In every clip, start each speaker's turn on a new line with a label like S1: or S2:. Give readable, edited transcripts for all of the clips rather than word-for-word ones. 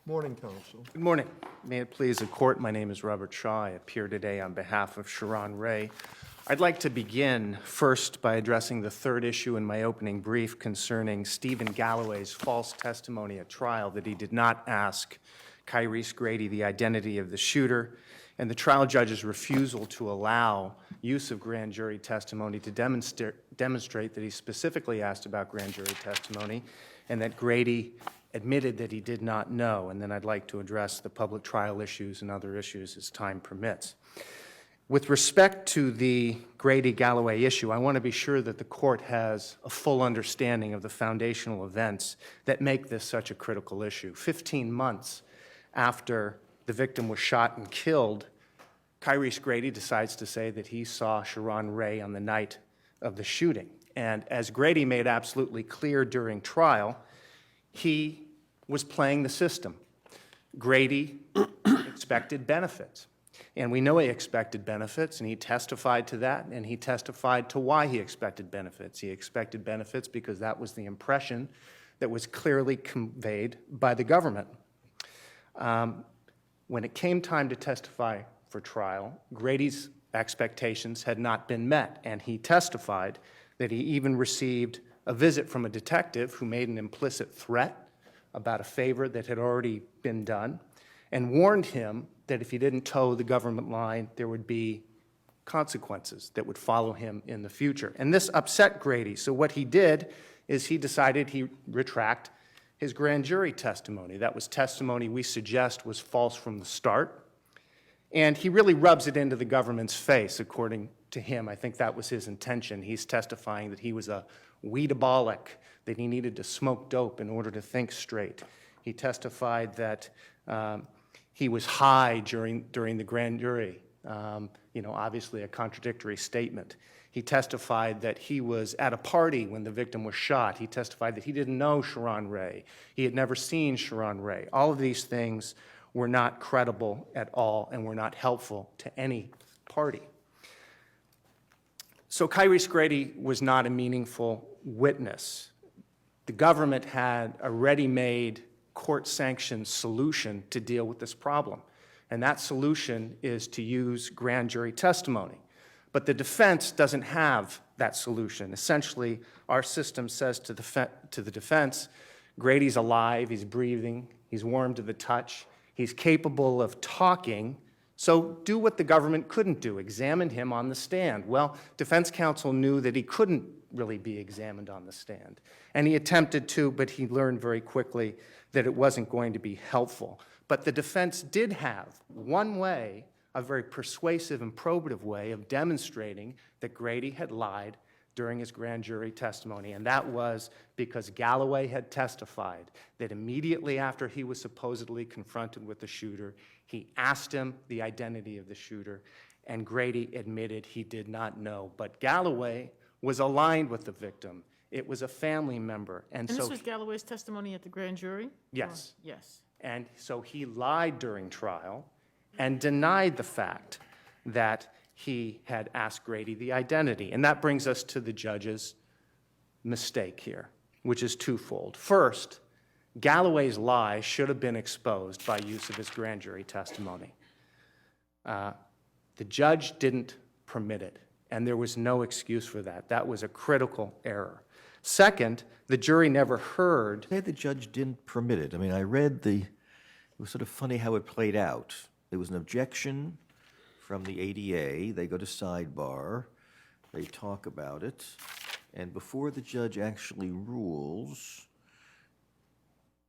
S1: Morning, counsel.
S2: Good morning. May it please the court, my name is Robert Shaw. I appear today on behalf of Sharon Ray. I'd like to begin first by addressing the third issue in my opening brief concerning Stephen Galloway's false testimony at trial that he did not ask Kyrese Grady the identity of the shooter, and the trial judge's refusal to allow use of grand jury testimony to demonstrate that he specifically asked about grand jury testimony and that Grady admitted that he did not know. And then I'd like to address the public trial issues and other issues as time permits. With respect to the Grady-Galloway issue, I want to be sure that the court has a full understanding of the foundational events that make this such a critical issue. 15 months after the victim was shot and killed, Kyrese Grady decides to say that he saw Sharon Ray on the night of the shooting. And as Grady made absolutely clear during trial, he was playing the system. Grady expected benefits. And we know he expected benefits, and he testified to that, and he testified to why he expected benefits. He expected benefits because that was the impression that was clearly conveyed by the government. When it came time to testify for trial, Grady's expectations had not been met, and he testified that he even received a visit from a detective who made an implicit threat about a favor that had already been done and warned him that if he didn't toe the government line, there would be consequences that would follow him in the future. And this upset Grady. So what he did is he decided he'd retract his grand jury testimony. That was testimony we suggest was false from the start. And he really rubs it into the government's face, according to him. I think that was his intention. He's testifying that he was a weedaholic, that he needed to smoke dope in order to think straight. He testified that he was high during the grand jury, obviously a contradictory statement. He testified that he was at a party when the victim was shot. He testified that he didn't know Sharon Ray. He had never seen Sharon Ray. All of these things were not credible at all and were not helpful to any party. So Kyrese Grady was not a meaningful witness. The government had a ready-made, court-sanctioned solution to deal with this problem, and that solution is to use grand jury testimony. But the defense doesn't have that solution. Essentially, our system says to the defense, Grady's alive, he's breathing, he's warm to the touch, he's capable of talking, so do what the government couldn't do, examine him on the stand. Well, defense counsel knew that he couldn't really be examined on the stand. And he attempted to, but he learned very quickly that it wasn't going to be helpful. But the defense did have one way, a very persuasive and probative way of demonstrating that Grady had lied during his grand jury testimony, and that was because Galloway had testified that immediately after he was supposedly confronted with the shooter, he asked him the identity of the shooter, and Grady admitted he did not know. But Galloway was aligned with the victim. It was a family member.
S3: And
S2: so
S3: this was Galloway's testimony at the grand jury?
S2: Yes.
S3: Yes.
S2: And so he lied during trial and denied the fact that he had asked Grady the identity. And that brings us to the judge's mistake here, which is twofold. First, Galloway's lie should have been exposed by use of his grand jury testimony. The judge didn't permit it, and there was no excuse for that. That was a critical error. Second, the jury never heard.
S4: Say the judge didn't permit it. I mean, I read it was sort of funny how it played out. There was an objection from the ADA. They go to sidebar. They talk about it. And before the judge actually rules,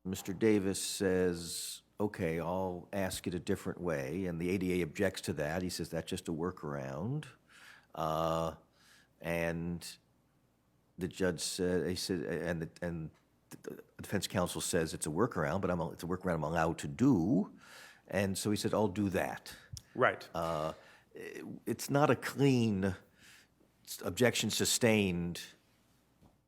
S4: Mr. Davis says, okay, I'll ask it a different way. And the ADA objects to that. He says that's just a workaround. And the judge said, and the defense counsel says it's a workaround, but it's a workaround I'm allowed to do. And so he said, I'll do that.
S2: Right.
S4: It's not a clean objection sustained,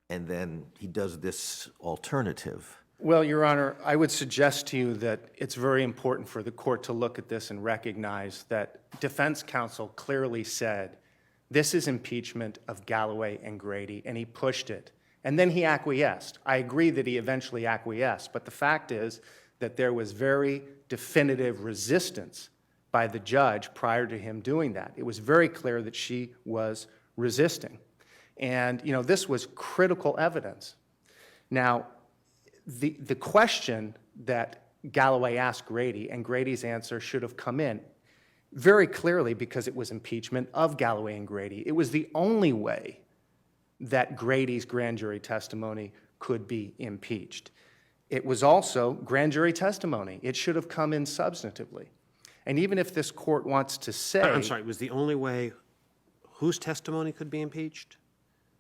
S4: and then he does this alternative.
S2: Well, Your Honor, I would suggest to you that it's very important for the court to look at this and recognize that defense counsel clearly said, this is impeachment of Galloway and Grady, and he pushed it. And then he acquiesced. I agree that he eventually acquiesced, but the fact is that there was very definitive resistance by the judge prior to him doing that. It was very clear that she was resisting. And, this was critical evidence. Now, the question that Galloway asked Grady, and Grady's answer should have come in very clearly because it was impeachment of Galloway and Grady. It was the only way that Grady's grand jury testimony could be impeached. It was also grand jury testimony. It should have come in substantively. And even if this court wants to say...
S1: I'm sorry, was the only way whose testimony could be impeached?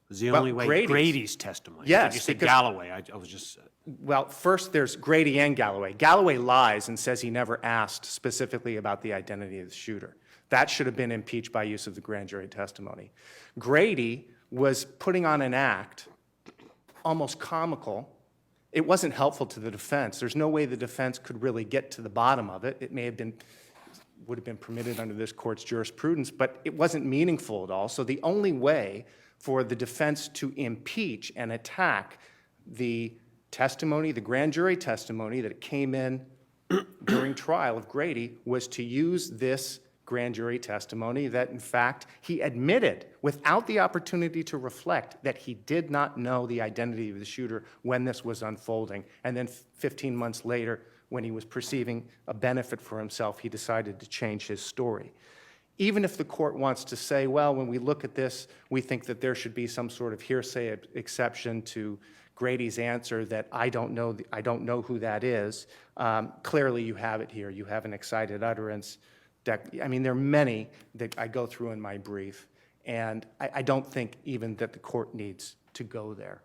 S1: Was the only way Grady's testimony?
S2: Yes.
S1: You said
S2: because,
S1: Galloway, I was just...
S2: Well, first there's Grady and Galloway. Galloway lies and says he never asked specifically about the identity of the shooter. That should have been impeached by use of the grand jury testimony. Grady was putting on an act, almost comical. It wasn't helpful to the defense. There's no way the defense could really get to the bottom of it. It would have been permitted under this court's jurisprudence, but it wasn't meaningful at all. So the only way for the defense to impeach and attack the testimony, the grand jury testimony that came in during trial of Grady, was to use this grand jury testimony that, in fact, he admitted without the opportunity to reflect that he did not know the identity of the shooter when this was unfolding. And then 15 months later, when he was perceiving a benefit for himself, he decided to change his story. Even if the court wants to say, well, when we look at this, we think that there should be some sort of hearsay exception to Grady's answer that I don't know who that is. Clearly, you have it here. You have an excited utterance. I mean, there are many that I go through in my brief, and I don't think even that the court needs to go there.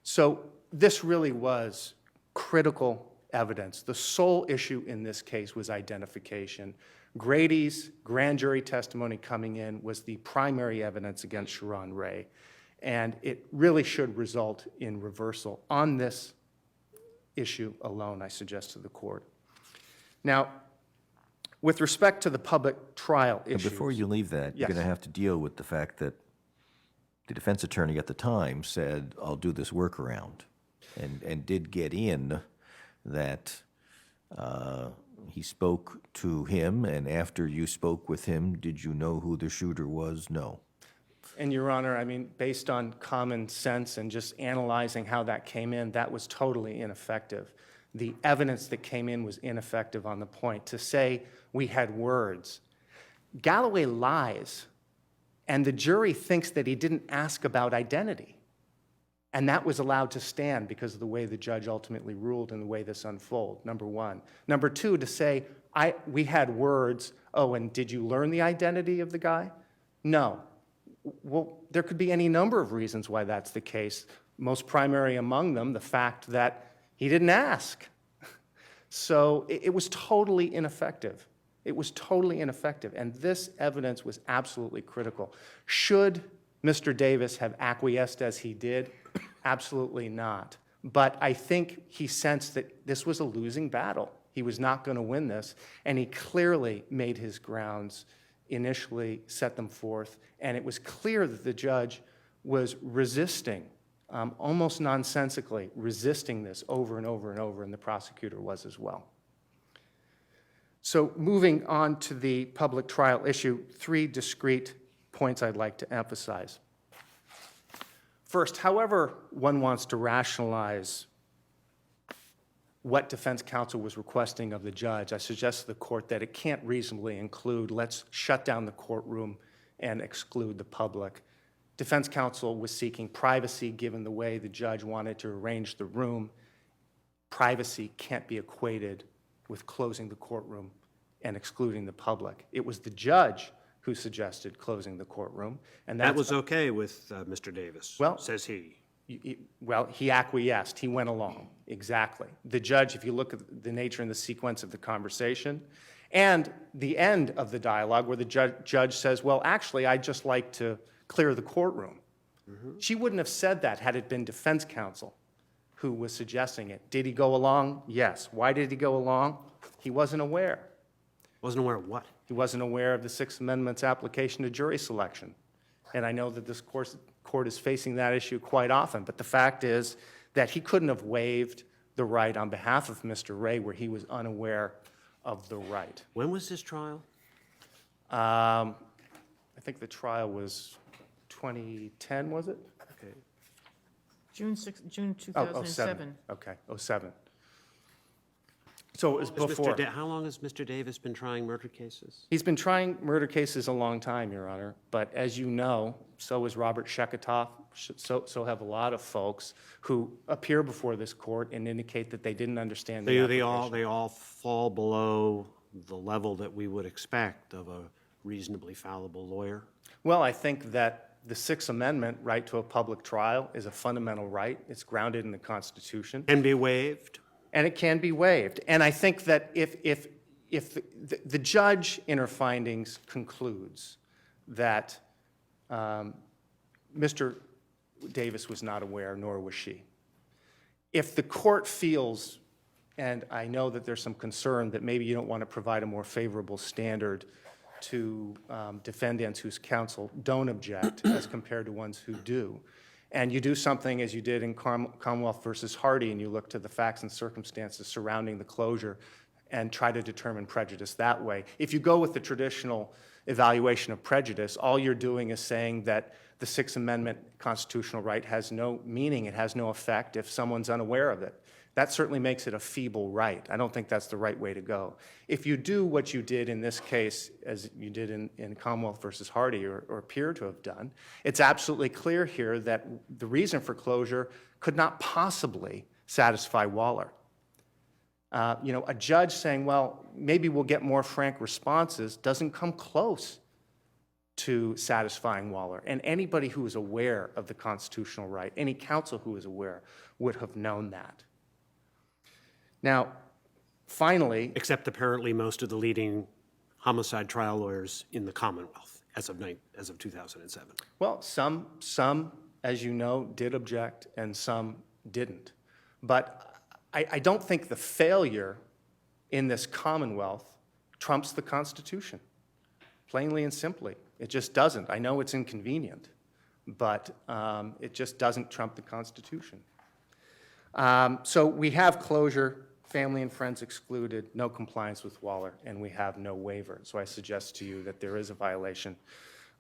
S2: So this really was critical evidence. The sole issue in this case was identification. Grady's grand jury testimony coming in was the primary evidence against Sharon Ray, and it really should result in reversal on this issue alone, I suggest to the court. Now, with respect to the public trial issues...
S4: Before you leave that, you're
S2: Yes.
S4: going to have to deal with the fact that the defense attorney at the time said, I'll do this workaround, and did get in that he spoke to him, and after you spoke with him, did you know who the shooter was? No.
S2: And, Your Honor, I mean, based on common sense and just analyzing how that came in, that was totally ineffective. The evidence that came in was ineffective on the point. To say we had words. Galloway lies, and the jury thinks that he didn't ask about identity. And that was allowed to stand because of the way the judge ultimately ruled and the way this unfolded, number one. Number two, to say, we had words, oh, and did you learn the identity of the guy? No. Well, there could be any number of reasons why that's the case. Most primary among them, the fact that he didn't ask. So it was totally ineffective. It was totally ineffective, and this evidence was absolutely critical. Should Mr. Davis have acquiesced as he did? Absolutely not. But I think he sensed that this was a losing battle. He was not going to win this, and he clearly made his grounds, initially set them forth, and it was clear that the judge was resisting, almost nonsensically resisting this over and over and over, and the prosecutor was as well. So moving on to the public trial issue, three discrete points I'd like to emphasize. First, however one wants to rationalize what defense counsel was requesting of the judge, I suggest to the court that it can't reasonably include, let's shut down the courtroom and exclude the public. Defense counsel was seeking privacy given the way the judge wanted to arrange the room. Privacy can't be equated with closing the courtroom and excluding the public. It was the judge who suggested closing the courtroom, and
S1: That was okay with Mr. Davis,
S2: Well-
S1: says he.
S2: Well, he acquiesced. He went along. Exactly. The judge, if you look at the nature and the sequence of the conversation, and the end of the dialogue where the judge says, well, actually, I'd just like to clear the courtroom. She wouldn't have said that had it been defense counsel who was suggesting it. Did he go along? Yes. Why did he go along? He wasn't aware.
S1: Wasn't aware of what?
S2: He wasn't aware of the Sixth Amendment's application to jury selection. And I know that this court is facing that issue quite often, but the fact is that he couldn't have waived the the right on behalf of Mr. Ray where he was unaware of the right.
S1: When was this trial?
S2: I think the trial was 2010, was it?
S1: Okay.
S3: June
S2: Oh,
S3: 2007.
S2: Okay, 07. So it was before.
S1: How long has Mr. Davis been trying murder cases?
S2: He's been trying murder cases a long time, Your Honor, but as you know, so is Robert Sheketoff, so have a lot of folks who appear before this court and indicate that they didn't understand the
S1: They
S2: application.
S1: all fall below the level that we would expect of a reasonably fallible lawyer?
S2: Well, I think that the Sixth Amendment, right to a public trial, is a fundamental right. It's grounded in the Constitution.
S1: Can be waived?
S2: And it can be waived. And I think that if the judge in her findings concludes that Mr. Davis was not aware, nor was she, if the court feels, and I know that there's some concern that maybe you don't want to provide a more favorable standard to defendants whose counsel don't object as compared to ones who do, and you do something as you did in Commonwealth versus Hardy, and you look to the facts and circumstances surrounding the closure and try to determine prejudice that way. If you go with the traditional evaluation of prejudice, all you're doing is saying that the Sixth Amendment constitutional right has no meaning, it has no effect if someone's unaware of it. That certainly makes it a feeble right. I don't think that's the right way to go. If you do what you did in this case, as you did in Commonwealth versus Hardy, or appear to have done, it's absolutely clear here that the reason for closure could not possibly satisfy Waller. A judge saying, well, maybe we'll get more frank responses doesn't come close to satisfying Waller. And anybody who is aware of the constitutional right, any counsel who is aware, would have known that. Now, finally,
S1: Except apparently most of the leading homicide trial lawyers in the Commonwealth as of 2007.
S2: well, some, as you know, did object and some didn't. But I don't think the failure in this Commonwealth trumps the Constitution, plainly and simply. It just doesn't. I know it's inconvenient, but it just doesn't trump the Constitution. So we have closure, family and friends excluded, no compliance with Waller, and we have no waiver. So I suggest to you that there is a violation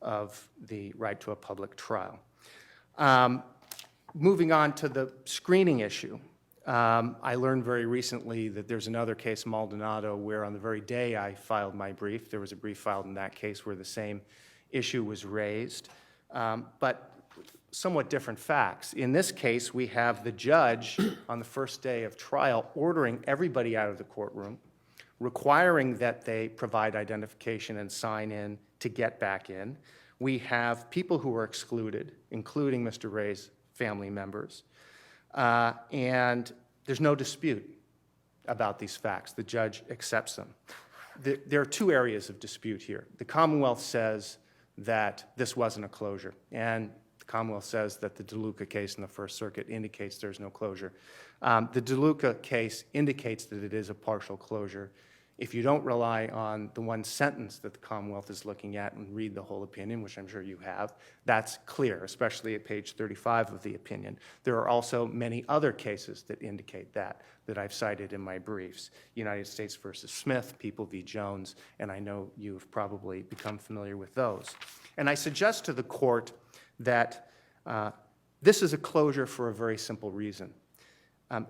S2: of the right to a public trial. Moving on to the screening issue, I learned very recently that there's another case, Maldonado, where on the very day I filed my brief, there was a brief filed in that case where the same issue was raised. But somewhat different facts. In this case, we have the judge on the first day of trial ordering everybody out of the courtroom, requiring that they provide identification and sign in to get back in. We have people who are excluded, including Mr. Ray's family members, and there's no dispute about these facts. The judge accepts them. There are two areas of dispute here. The Commonwealth says that this wasn't a closure, and the Commonwealth says that the DeLuca case in the First Circuit indicates there's no closure. The DeLuca case indicates that it is a partial closure. If you don't rely on the one sentence that the Commonwealth is looking at and read the whole opinion, which I'm sure you have, that's clear, especially at page 35 of the opinion. There are also many other cases that indicate that I've cited in my briefs. United States versus Smith, People v. Jones, and I know you've probably become familiar with those. And I suggest to the court that this is a closure for a very simple reason.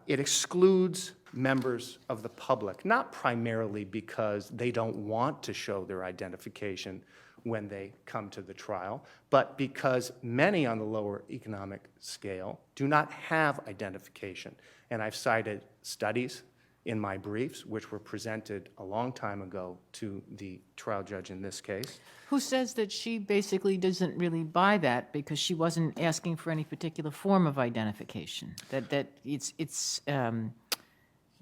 S2: It excludes members of the public, not primarily because they don't want to show their identification when they come to the trial, but because many on the lower economic scale do not have identification. And I've cited studies in my briefs, which were presented a long time ago to the trial judge in this case.
S3: Who says that she basically doesn't really buy that because she wasn't asking for any particular form of identification? That it's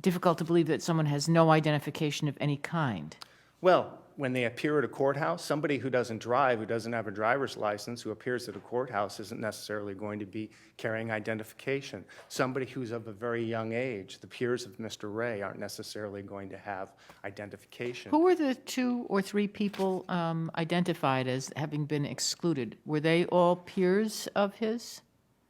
S3: difficult to believe that someone has no identification of any kind.
S2: Well, when they appear at a courthouse, somebody who doesn't drive, who doesn't have a driver's license, who appears at a courthouse isn't necessarily going to be carrying identification. Somebody who's of a very young age, the peers of Mr. Ray aren't necessarily going to have identification.
S3: Who were the 2 or 3 people identified as having been excluded? Were they all peers of his?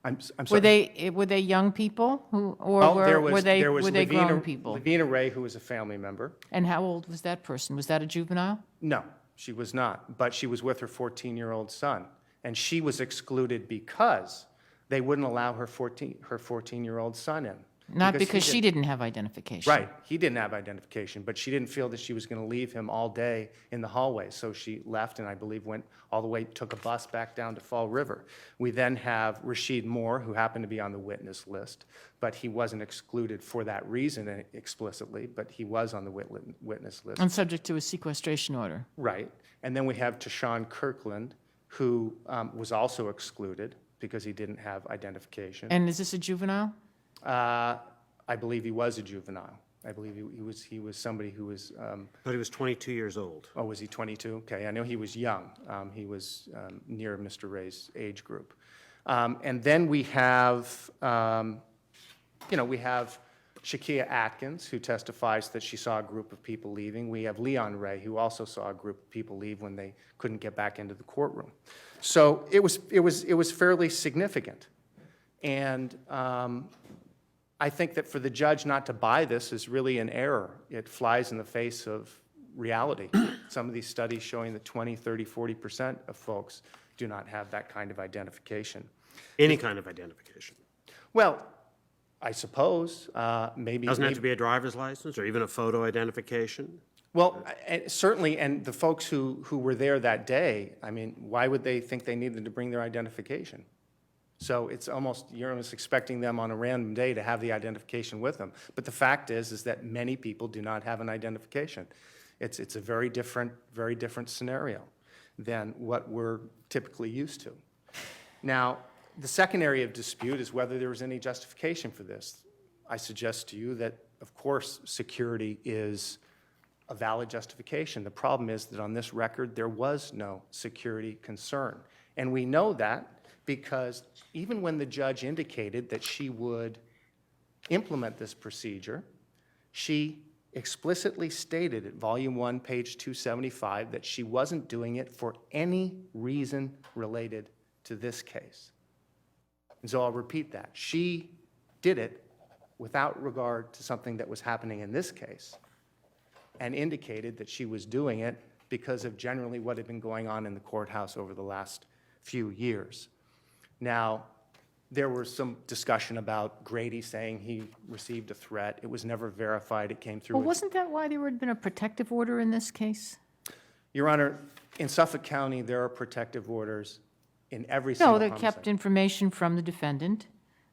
S2: I'm
S3: Were
S2: sorry.
S3: were they young people who, or
S2: Oh,
S3: were they grown
S2: Lavina-
S3: people?
S2: Lavina Ray, who was a family member.
S3: And how old was that person? Was that a juvenile?
S2: No, she was not, but she was with her 14-year-old son, and she was excluded because they wouldn't allow her 14-year-old son in.
S3: Not
S2: he
S3: because she
S2: didn't-
S3: didn't have identification.
S2: Right, he didn't have identification, but she didn't feel that she was going to leave him all day in the hallway, so she left and I believe went all the way, took a bus back down to Fall River. We then have Rashid Moore, who happened to be on the witness list, but he wasn't excluded for that reason explicitly, but he was on the witness list.
S3: And subject to a sequestration order.
S2: Right, and then we have Tashawn Kirkland, who was also excluded because he didn't have identification.
S3: And is this a juvenile?
S2: I believe he was a juvenile. I believe he was somebody who was,
S1: But he was 22 years old.
S2: oh, was he 22? Okay, I know he was young. He was near Mr. Ray's age group. And then we have, we have Shakia Atkins, who testifies that she saw a group of people leaving. We have Leon Ray, who also saw a group of people leave when they couldn't get back into the courtroom. So it was fairly significant. And I think that for the judge not to buy this is really an error. It flies in the face of reality. Some of these studies showing that 20, 30, 40% of folks do not have that kind of identification.
S1: Any kind of identification.
S2: Well, I suppose, maybe.
S1: Doesn't have to be a driver's license or even a photo identification.
S2: Well, certainly, and the folks who were there that day, I mean, why would they think they needed to bring their identification? So it's almost, you're almost expecting them on a random day to have the identification with them. But the fact is that many people do not have an identification. It's a very different scenario than what we're typically used to. Now, the second area of dispute is whether there was any justification for this. I suggest to you that, of course, security is a valid justification. The problem is that on this record, there was no security concern. And we know that because even when the judge indicated that she would implement this procedure, she explicitly stated at Volume 1, page 275, that she wasn't doing it for any reason related to this case. And so I'll repeat that. She did it without regard to something that was happening in this case and indicated that she was doing it because of generally what had been going on in the courthouse over the last few years. Now, there was some discussion about Grady saying he received a threat. It was never verified. It came through.
S3: Well, wasn't that why there had been a protective order in this case?
S2: Your Honor, in Suffolk County, there are protective orders in every single
S3: No, they
S2: homicide.
S3: kept information from the defendant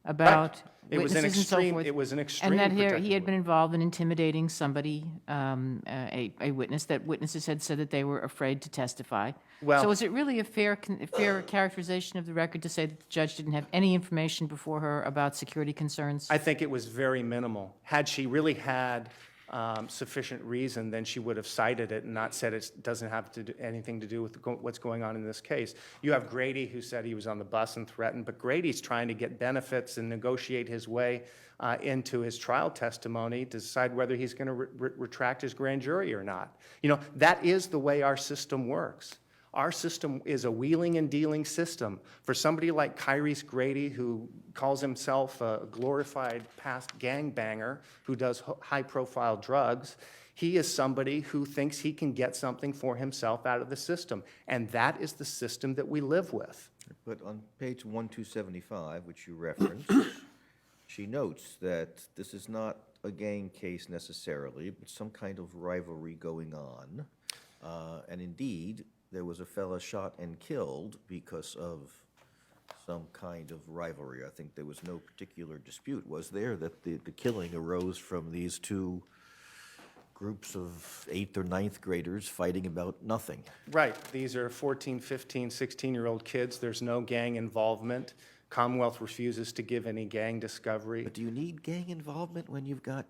S3: about
S2: It was an
S3: witnesses and so
S2: extreme-
S3: forth.
S2: it was an extreme
S3: And that
S2: protective
S3: he had been
S2: order.
S3: involved in intimidating somebody, a witness, that witnesses had said that they were afraid to testify.
S2: Well-
S3: So is it really a fair characterization of the record to say that the judge didn't have any information before her about security concerns?
S2: I think it was very minimal. Had she really had sufficient reason, then she would have cited it and not said it doesn't have to do anything to do with what's going on in this case. You have Grady, who said he was on the bus and threatened, but Grady's trying to get benefits and negotiate his way into his trial testimony to decide whether he's going to retract his grand jury or not. You know, that is the way our system works. Our system is a wheeling and dealing system. For somebody like Kyrese Grady, who calls himself a glorified past gangbanger who does high-profile drugs, he is somebody who thinks he can get something for himself out of the system. And that is the system that we live with.
S4: But on page 1275, which you referenced, she notes that this is not a gang case necessarily, but some kind of rivalry going on. And indeed, there was a fella shot and killed because of some kind of rivalry. I think there was no particular dispute, was there, that the killing arose from these two groups of 8th or 9th graders fighting about nothing.
S2: Right. These are 14, 15, 16-year-old kids. There's no gang involvement. Commonwealth refuses to give any gang discovery.
S4: But do you need gang involvement when you've got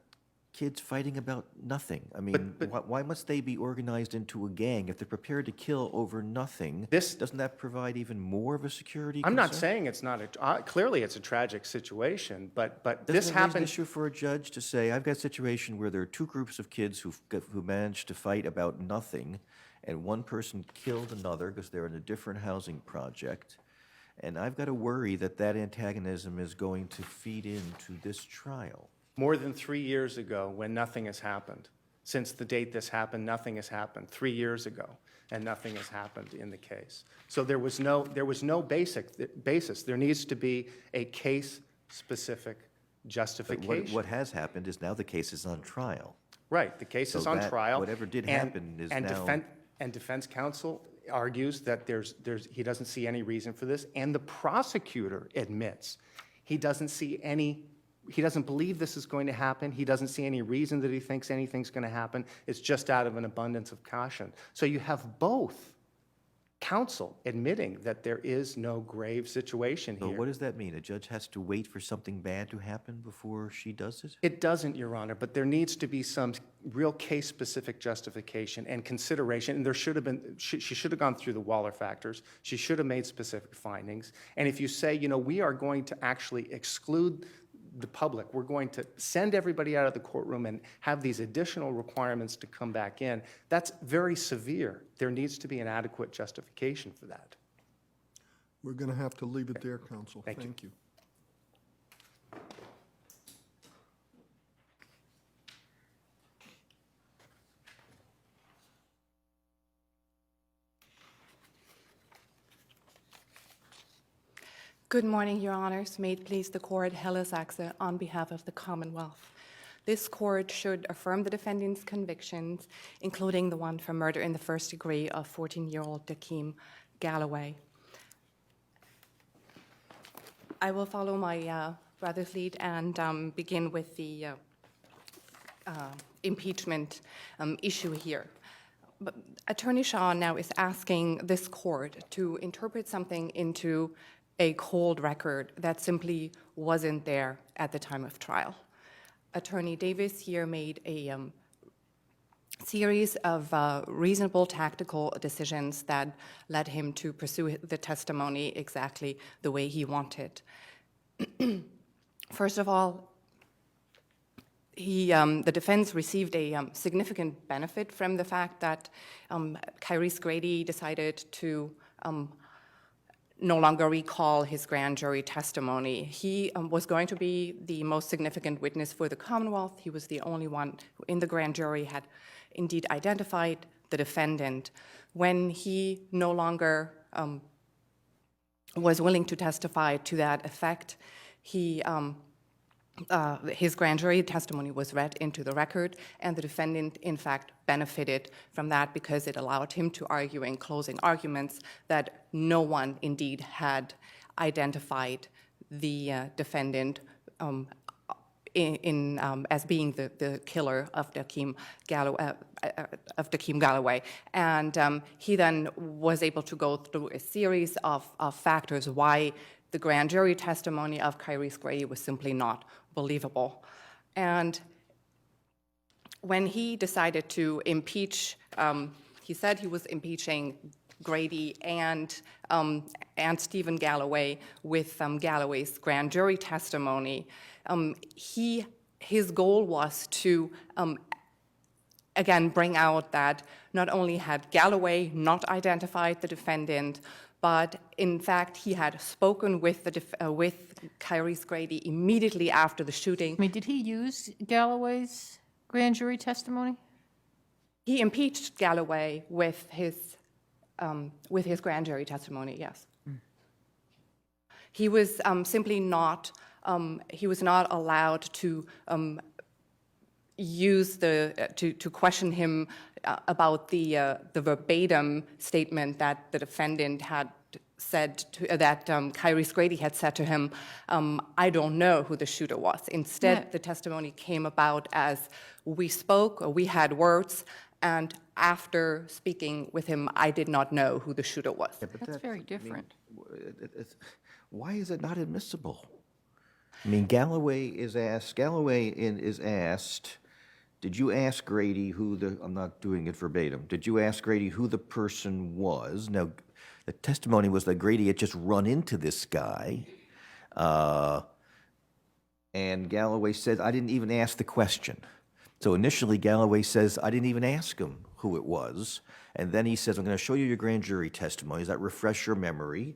S4: kids fighting about nothing? I mean, why must they be organized into a gang if they're prepared to kill over nothing? Doesn't that provide even more of a security
S2: I'm not
S4: concern?
S2: saying it's not a, clearly it's a tragic situation, but
S4: Doesn't
S2: this
S4: it raise an
S2: happened.
S4: issue for a judge to say, I've got a situation where there are two groups of kids who managed to fight about nothing, and one person killed another because they're in a different housing project, And I've got to worry that that antagonism is going to feed into this trial.
S2: More than 3 years ago, when nothing has happened. Since the date this happened, nothing has happened. 3 years ago, and nothing has happened in the case. So there was no basis. There needs to be a case-specific
S4: But
S2: justification.
S4: what has happened is now the case is on trial.
S2: Right, the case is
S4: So
S2: on
S4: that-
S2: trial.
S4: whatever did
S2: and-
S4: happen is
S2: and
S4: now-
S2: And defense counsel argues that he doesn't see any reason for this, and the prosecutor admits he doesn't believe this is going to happen. He doesn't see any reason that he thinks anything's going to happen. It's just out of an abundance of caution. So you have both counsel admitting that there is no grave situation
S4: But
S2: here.
S4: what does that mean? A judge has to wait for something bad to happen before she does it?
S2: It doesn't, Your Honor, but there needs to be some real case-specific justification and consideration, and there should have been, she should have gone through the Waller factors. She should have made specific findings. And if you say, you know, we are going to actually exclude the public, we're going to send everybody out of the courtroom and have these additional requirements to come back in, that's very severe. There needs to be an adequate justification for that.
S5: We're going to have to leave it there, counsel.
S2: Thank you.
S5: Thank you.
S6: Good morning, Your Honors. May it please the Court, Helle Sachse on behalf of the Commonwealth. This Court should affirm the defendant's convictions, including the one for murder in the first degree of 14-year-old Dakeem Galloway. I will follow my brother's lead and begin with the impeachment issue here. But Attorney Shaw now is asking this Court to interpret something into a cold record that simply wasn't there at the time of trial. Attorney Davis here made a series of reasonable tactical decisions that led him to pursue the testimony exactly the way he wanted. First of all, the defense received a significant benefit from the fact that Kyrese Grady decided to no longer recall his grand jury testimony. He was going to be the most significant witness for the Commonwealth. He was the only one who in the grand jury had indeed identified the defendant. When he no longer was willing to testify to that effect, his grand jury testimony was read into the record, and the defendant, in fact, benefited from that because it allowed him to argue in closing arguments that no one indeed had identified the defendant as being the killer of Dakeem Galloway. And he then was able to go through a series of factors why the grand jury testimony of Kyrese Grady was simply not believable. And when he decided to impeach, he said he was impeaching Grady and Stephen Galloway with Galloway's grand jury testimony. His goal was to, again, bring out that not only had Galloway not identified the defendant, but in fact, he had spoken with Kyrese Grady immediately after the shooting.
S3: I mean, did he use Galloway's grand jury testimony?
S6: He impeached Galloway with his grand jury testimony, yes. He was simply not, he was not allowed to use to question him about the verbatim statement that the defendant had said, that Kyrese Grady had said to him, I don't know who the shooter was. Instead, the testimony came about as we spoke, or we had words, and after speaking with him, I did not know who the shooter was.
S4: Yeah, but
S3: That's very different.
S4: Why is it not admissible? I mean, Galloway is asked, did you ask Grady who the, I'm not doing it verbatim, did you ask Grady who the person was? Now, the testimony was that Grady had just run into this guy, and Galloway said, I didn't even ask the question. So initially, Galloway says, I didn't even ask him who it was, and then he says, I'm going to show you your grand jury testimony. Does that refresh your memory?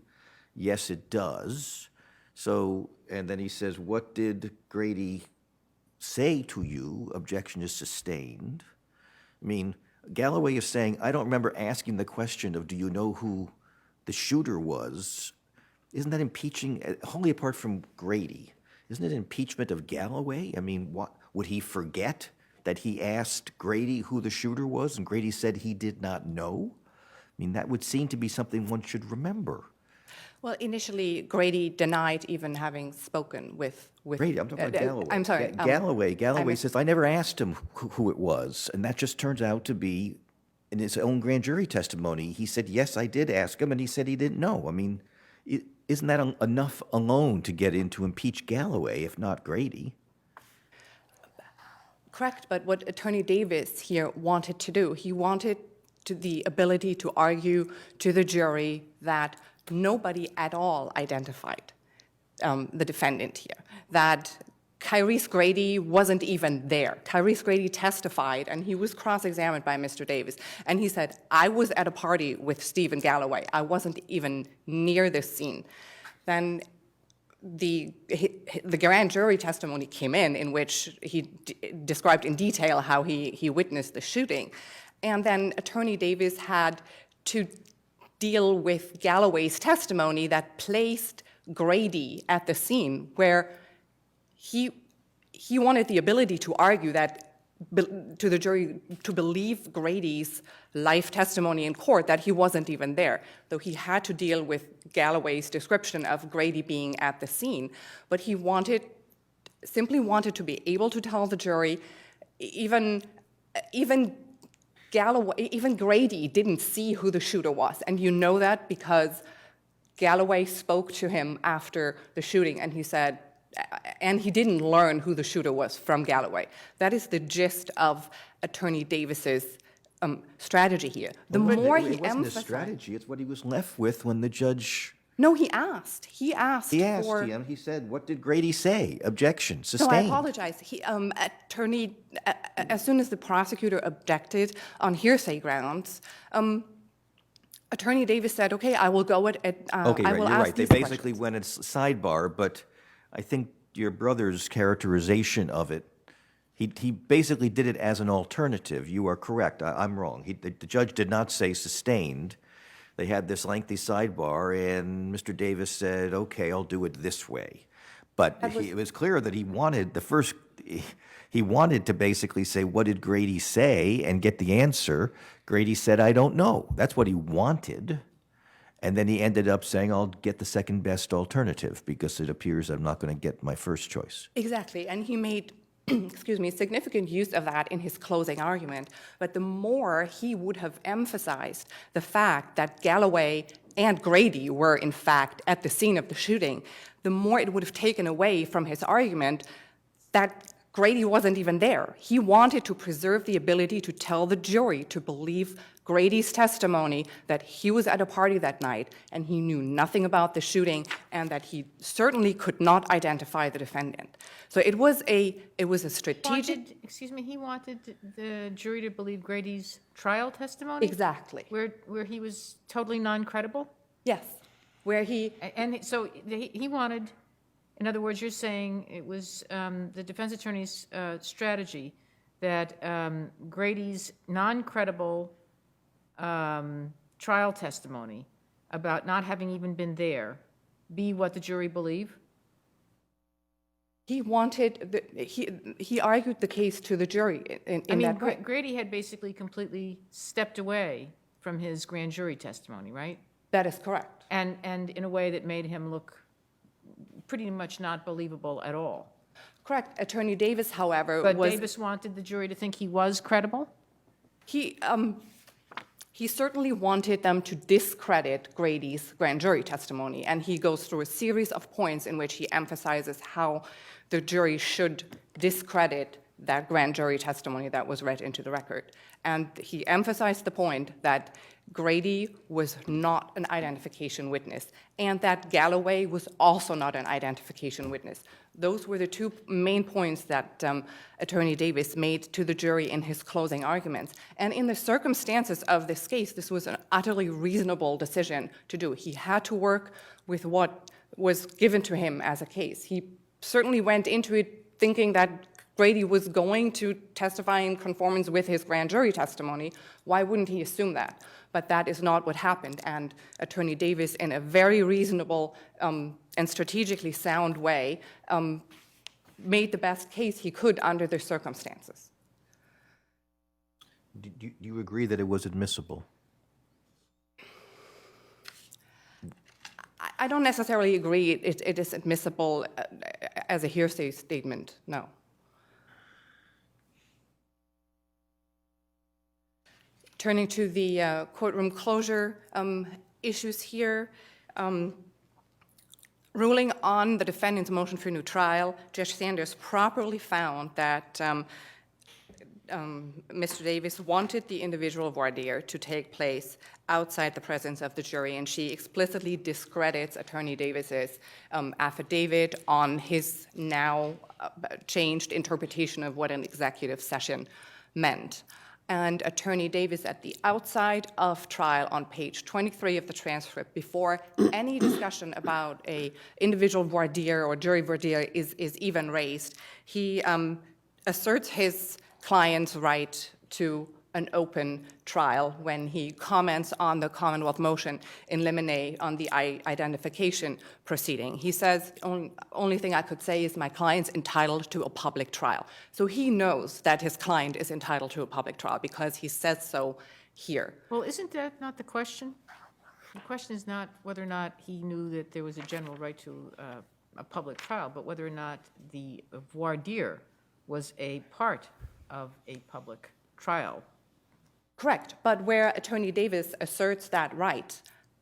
S4: yes, it does. So, and then he says, what did Grady say to you? Objection is sustained. I mean, Galloway is saying, I don't remember asking the question of, do you know who the shooter was? Isn't that impeaching, wholly apart from Grady, isn't it impeachment of Galloway? I mean, what, would he forget that he asked Grady who the shooter was and Grady said he did not know? I mean, that would seem to be something one should remember.
S6: Well, initially, Grady denied even having spoken with
S4: Grady, I'm talking about Galloway.
S6: I'm sorry.
S4: Galloway says, I never asked him who it was. And that just turns out to be, in his own grand jury testimony, he said, yes, I did ask him, and he said he didn't know. I mean, isn't that enough alone to get in to impeach Galloway, if not Grady?
S6: Correct, but what Attorney Davis here wanted to do, he wanted the ability to argue to the jury that nobody at all identified the defendant here, that Kyrese Grady wasn't even there. Kyrese Grady testified, and he was cross-examined by Mr. Davis, and he said, I was at a party with Stephen Galloway. I wasn't even near this scene. Then the grand jury testimony came in which he described in detail how he witnessed the shooting. And then Attorney Davis had to deal with Galloway's testimony that placed Grady at the scene, where he wanted the ability to argue that to the jury to believe Grady's life testimony in court that he wasn't even there, though he had to deal with Galloway's description of Grady being at the scene. But he simply wanted to be able to tell the jury, even Grady didn't see who the shooter was, and you know that because Galloway spoke to him after the shooting, and he said, and he didn't learn who the shooter was from Galloway. That is the gist of Attorney Davis's strategy here. The more he
S4: it wasn't a strategy, it's what he was left with when the judge...
S6: No, he asked. He asked for...
S4: him, he said, what did Grady say? Objection, sustained.
S6: No, I apologize. As soon as the prosecutor objected on hearsay grounds, Attorney Davis said, okay, I will go
S4: Okay,
S6: I
S4: right,
S6: will
S4: you're
S6: ask
S4: right. They
S6: these
S4: basically
S6: questions.
S4: went as sidebar, but I think your brother's characterization of it, he basically did it as an alternative. You are correct. I'm wrong. The judge did not say sustained. They had this lengthy sidebar, and Mr. Davis said, okay, I'll do it this way. But it was clear that he wanted to basically say, what did Grady say, and get the answer. Grady said, I don't know. That's what he wanted. And then he ended up saying, I'll get the second best alternative because it appears I'm not going to get my first choice.
S6: Exactly, and he made significant use of that in his closing argument. But the more he would have emphasized the fact that Galloway and Grady were, in fact, at the scene of the shooting, the more it would have taken away from his argument that Grady wasn't even there. He wanted to preserve the ability to tell the jury to believe Grady's testimony that he was at a party that night and he knew nothing about the shooting and that he certainly could not identify the defendant. So it was a strategic...
S3: He wanted the jury to believe Grady's trial testimony?
S6: Exactly.
S3: Where he was totally non-credible?
S6: Yes, where he...
S3: And so he wanted, in other words, you're saying it was the defense attorney's strategy that Grady's non-credible trial testimony about not having even been there be what the jury believe?
S6: He wanted, he argued the case to the jury in that way.
S3: Grady had basically completely stepped away from his grand jury testimony, right?
S6: That is correct.
S3: And in a way that made him look pretty much not believable at all.
S6: Correct. Attorney Davis, however,
S3: But Davis wanted the jury to think he was credible?
S6: He certainly wanted them to discredit Grady's grand jury testimony, and he goes through a series of points in which he emphasizes how the jury should discredit that grand jury testimony that was read into the record. And he emphasized the point that Grady was not an identification witness, and that Galloway was also not an identification witness. Those were the two main points that Attorney Davis made to the jury in his closing arguments. And in the circumstances of this case, this was an utterly reasonable decision to do. He had to work with what was given to him as a case. He certainly went into it thinking that Grady was going to testify in conformance with his grand jury testimony. Why wouldn't he assume that? But that is not what happened, and Attorney Davis, in a very reasonable and strategically sound way, made the best case he could under the circumstances.
S4: Do you agree that it was admissible?
S6: I don't necessarily agree it is admissible as a hearsay statement, no. Turning to the courtroom closure issues here, ruling on the defendant's motion for new trial, Judge Sanders properly found that Mr. Davis wanted the individual voir dire to take place outside the presence of the jury, and she explicitly discredits Attorney Davis's affidavit on his now changed interpretation of what an executive session meant. And Attorney Davis, at the outside of trial on page 23 of the transcript, before any discussion about a individual voir dire or jury voir dire is even raised, he asserts his client's right to an open trial when he comments on the Commonwealth motion in limine on the identification proceeding. He says, only thing I could say is my client's entitled to a public trial. So he knows that his client is entitled to a public trial because he says so here.
S3: Well, isn't that not the question? The question is not whether or not he knew that there was a general right to a public trial, but whether or not the voir dire was a part of a public trial.
S6: Correct, but where Attorney Davis asserts that right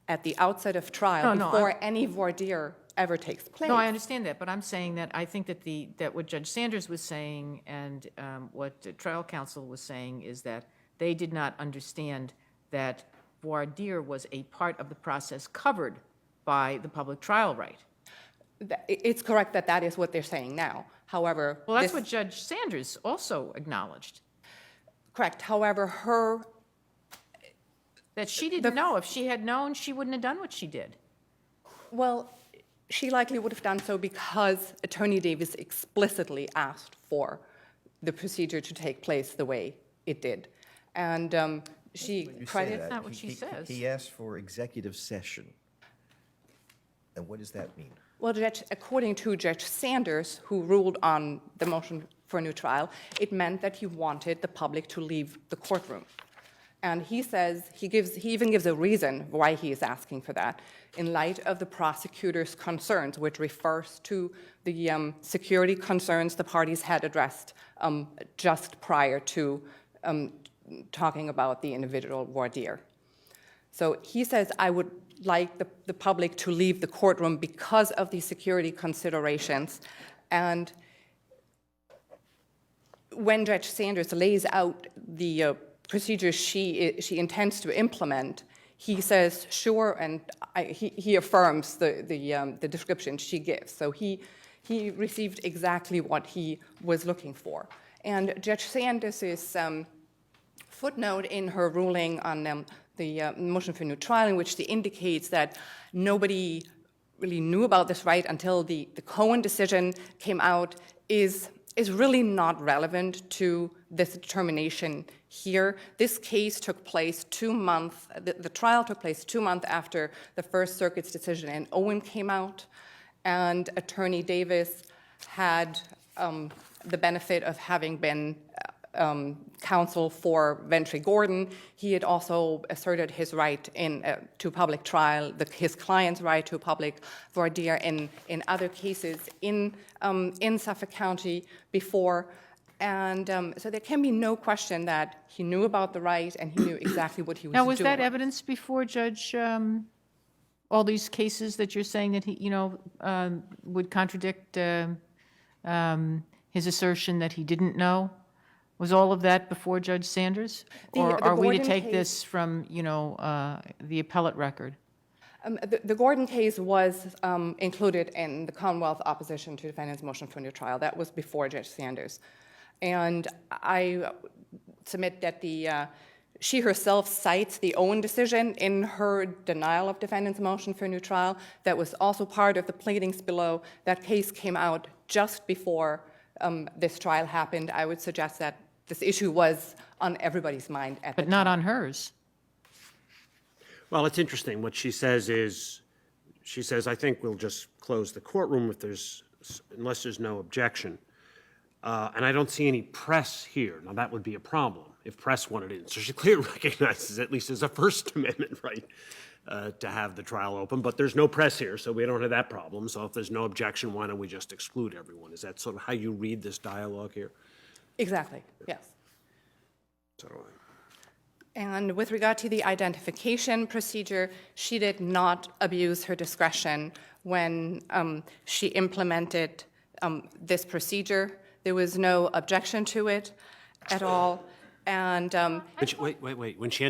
S6: at the outset of trial before any voir dire ever takes place.
S3: No, I understand that, but I'm saying that I think that that what Judge Sanders was saying and what the trial counsel was saying is that they did not understand that voir dire was a part of the process covered by the public trial right.
S6: It's correct that that is what they're saying now. However,
S3: well, that's what Judge Sanders also acknowledged.
S6: Correct. However,
S3: that she didn't know. If she had known, she wouldn't have done what she did.
S6: Well, she likely would have done so because Attorney Davis explicitly asked for the procedure to take place the way it did. And she credits...
S3: That's not what she says.
S4: He asked for executive session. And what does that mean?
S6: Well, according to Judge Sanders, who ruled on the motion for a new trial, it meant that he wanted the public to leave the courtroom. And he says, he even gives a reason why he is asking for that, in light of the prosecutor's concerns, which refers to the security concerns the parties had addressed just prior to talking about the individual voir dire. So he says, I would like the public to leave the courtroom because of these security considerations. And when Judge Sanders lays out the procedures she intends to implement, he says, sure, and he affirms the description she gives. So he received exactly what he was looking for. And Judge Sanders' footnote in her ruling on the motion for new trial, in which she indicates that nobody really knew about this right until the Cohen decision came out, is really not relevant to this determination here. This case took place 2 months, the trial took place 2 months after the First Circuit's decision in Owen came out, and Attorney Davis had the benefit of having been counsel for Ventry Gordon. He had also asserted his right to public trial, his client's right to public voir dire in other cases in Suffolk County before. And so there can be no question that he knew about the right and he knew exactly what he was doing.
S3: Now, was that evidence before Judge, all these cases that you're saying that he, would contradict his assertion that he didn't know? Was all of that before Judge Sanders? Or
S6: the
S3: are we to
S6: Gordon
S3: take
S6: case-
S3: this from, the appellate record?
S6: The Gordon case was included in the Commonwealth opposition to defendant's motion for new trial. That was before Judge Sanders. And I submit that she herself cites the Owen decision in her denial of defendant's motion for new trial. That was also part of the pleadings below. That case came out just before this trial happened. I would suggest that this issue was on everybody's mind at the
S3: But not on hers.
S1: Well, it's interesting. What she says is, I think we'll just close the courtroom unless there's no objection. And I don't see any press here. Now, that would be a problem if press wanted in. So she clearly recognizes, at least as a First Amendment right, to have the trial open. But there's no press here, so we don't have that problem. So if there's no objection, why don't we just exclude everyone? Is that sort of how you read this dialogue here?
S6: Exactly, yes.
S1: So do I.
S6: And with regard to the identification procedure, she did not abuse her discretion when she implemented this procedure. There was no objection to it at all. And
S1: Wait. When she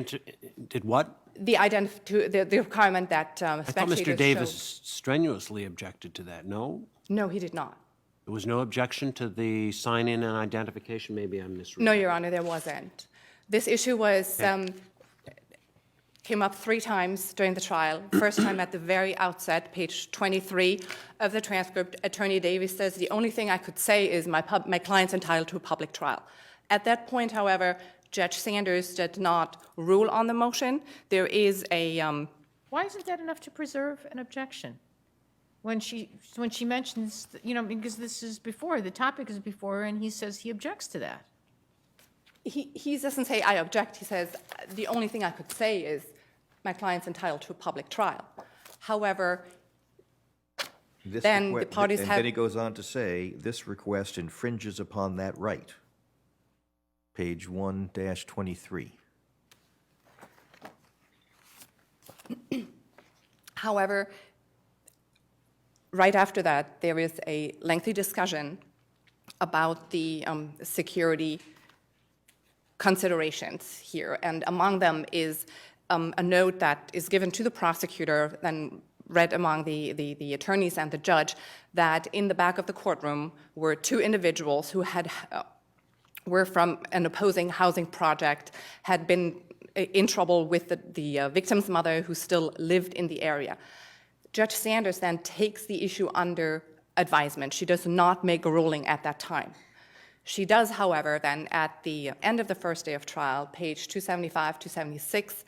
S1: did what?
S6: the requirement that
S1: I thought
S6: spectators
S1: Mr. Davis
S6: show.
S1: strenuously objected to that. No?
S6: No, he did not.
S1: There was no objection to the sign-in and identification? Maybe I'm misreading.
S6: No, Your Honor, there wasn't. This issue came up 3 times during the trial. First time at the very outset, page 23 of the transcript, Attorney Davis says, the only thing I could say is my client's entitled to a public trial. At that point, however, Judge Sanders did not rule on the motion. There is a...
S3: Why isn't that enough to preserve an objection? When she mentions, because this is before, the topic is before, and he says he objects to that.
S6: He doesn't say, I object. He says, the only thing I could say is my client's entitled to a public trial. However, then the parties have...
S4: And then he goes on to say, this request infringes upon that right. Page 1-23.
S6: However, right after that, there is a lengthy discussion about the security considerations here, and among them is a note that is given to the prosecutor, then read among the attorneys and the judge, that in the back of the courtroom were 2 individuals who were from an opposing housing project, had been in trouble with the victim's mother who still lived in the area. Judge Sanders then takes the issue under advisement. She does not make a ruling at that time. She does, however, then at the end of the first day of trial, page 275, 276,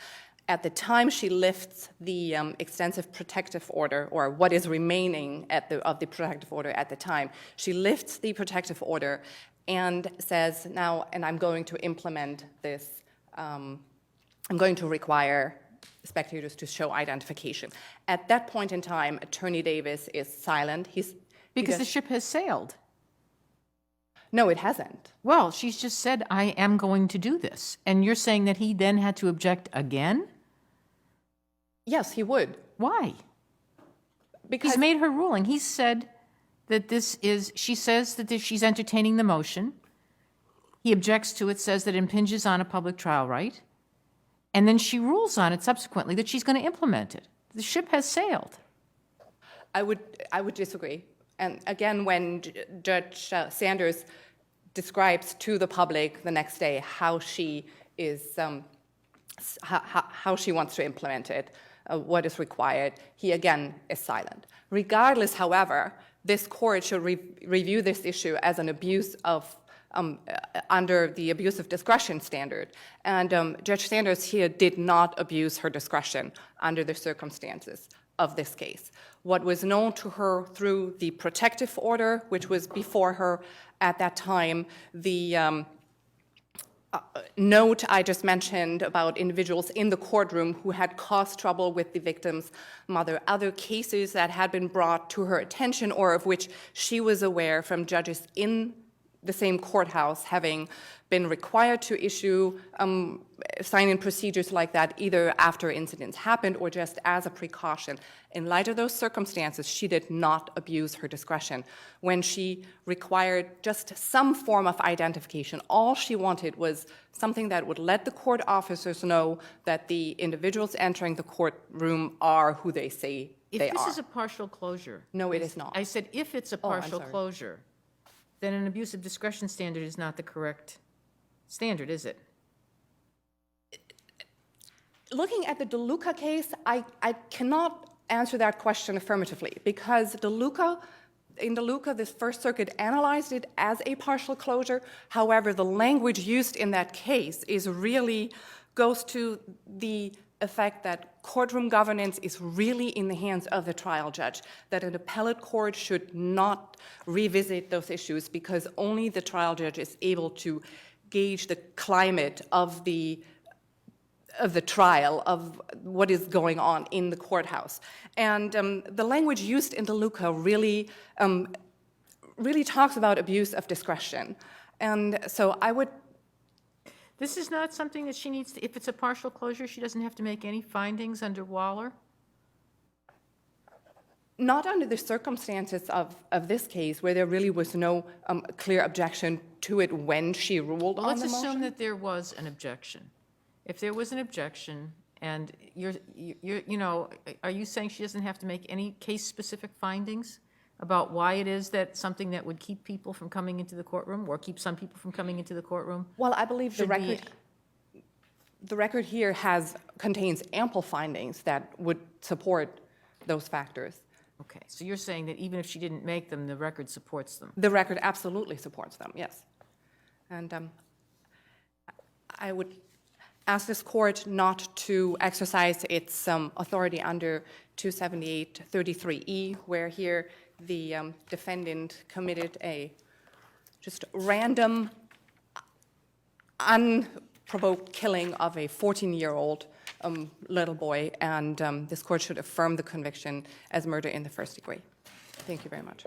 S6: at the time she lifts the extensive protective order, or what is remaining of the protective order at the time, she lifts the protective order and says, now, and I'm going to implement this, I'm going to require spectators to show identification. At that point in time, Attorney Davis is silent.
S3: Because the ship has sailed.
S6: No, it hasn't.
S3: Well, she's just said, I am going to do this. And you're saying that he then had to object again?
S6: Yes, he would.
S3: Why?
S6: Because
S3: He's made her ruling. He said that she says that she's entertaining the motion. He objects to it, says that it impinges on a public trial right. And then she rules on it subsequently that she's going to implement it. The ship has sailed.
S6: I would disagree. And again, when Judge Sanders describes to the public the next day how she is, how she wants to implement it, what is required, he again is silent. Regardless, however, this court should review this issue as an abuse of, under the abuse of discretion standard. And Judge Sanders here did not abuse her discretion under the circumstances of this case. What was known to her through the protective order, which was before her at that time, the note I just mentioned about individuals in the courtroom who had caused trouble with the victim's mother, other cases that had been brought to her attention or of which she was aware from judges in the same courthouse having been required to issue sign-in procedures like that either after incidents happened or just as a precaution. In light of those circumstances, she did not abuse her discretion. When she required just some form of identification, all she wanted was something that would let the court officers know that the individuals entering the courtroom are who they say they
S3: If this
S6: are.
S3: is a partial closure.
S6: No, it is not.
S3: I said if it's a
S6: I'm
S3: partial
S6: sorry.
S3: closure, then an abuse of discretion standard is not the correct standard, is it?
S6: Looking at the DeLuca case, I cannot answer that question affirmatively because in DeLuca, this First Circuit analyzed it as a partial closure. However, the language used in that case goes to the effect that courtroom governance is really in the hands of the trial judge, that an appellate court should not revisit those issues because only the trial judge is able to gauge the climate of the trial, of what is going on in the courthouse. And the language used in DeLuca really talks about abuse of discretion. And so I would...
S3: This is not something that she needs to, if it's a partial closure, she doesn't have to make any findings under Waller?
S6: Not under the circumstances of this case, where there really was no clear objection to it when she ruled
S3: Well,
S6: on the
S3: let's
S6: motion.
S3: assume that there was an objection. If there was an objection, and are you saying she doesn't have to make any case-specific findings about why it is that something that would keep people from coming into the courtroom or keep some people from coming into the courtroom?
S6: Well, I believe the
S3: should be-
S6: record here contains ample findings that would support those factors.
S3: Okay, so you're saying that even if she didn't make them, the record supports them?
S6: The record absolutely supports them, yes. And I would ask this court not to exercise its authority under 278-33E, where here the defendant committed a just random, unprovoked killing of a 14-year-old little boy, and this court should affirm the conviction as murder in the first degree. Thank you very much.